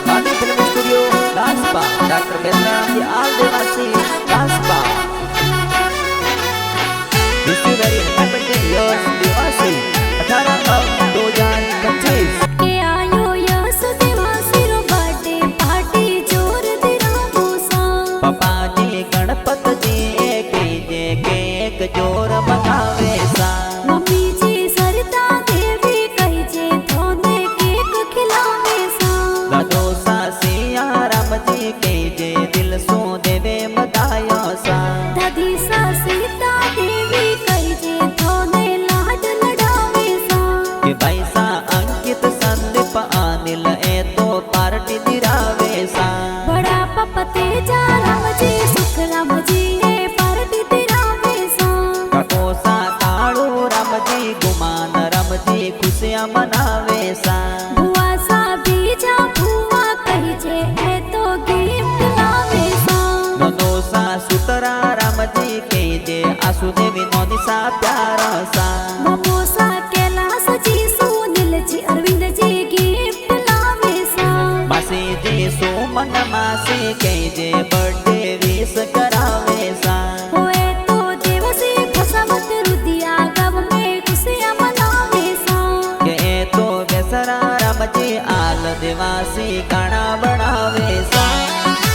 Bani Film Studio, Laspa, Dr. Benna, Al Devasi, Laspa. Wish you very happy birthday, yours, Devasi, 18 of 2025. के आयो yes Dewasi रो birthday party जोर दे रामो सा पप्पा जी गणपत जी cake जोर मनावे सा मम्मी जी सरिता देवी कही जे थोने केक खिलावे सा दादो सा सिया राम जी जे दिल सो देवे बधायो सा दादी सा सीता देवी कही जे थोने लाड लड़ावे सा के भाई सा अंकित संदीप अनिल ए तो पार्टी दिरावे सा बड़ा पापा तेजा राम जी सुख राम जी ए पार्टी दिरावे सा काको सा काळू राम जी गुमान राम जी खुशियां मनावे सा बुआ सा बीजा बुआ कही जे ए तो गिफ्ट लावे सा ननो सा सुतरा राम जी जे आसुदेवी नोनी सा प्यार सा ममोसा कैलाश जी सुनील जी अरविंद जी गिफ्ट लावे सा मासी जी सोमन मासी जे बर्थडे विश करावे सा होए तो देवसी फसावत रुदिया गव में खुशियां मनावे सा के तो बेसरा राम जी आल देवासी गाना बनावे सा।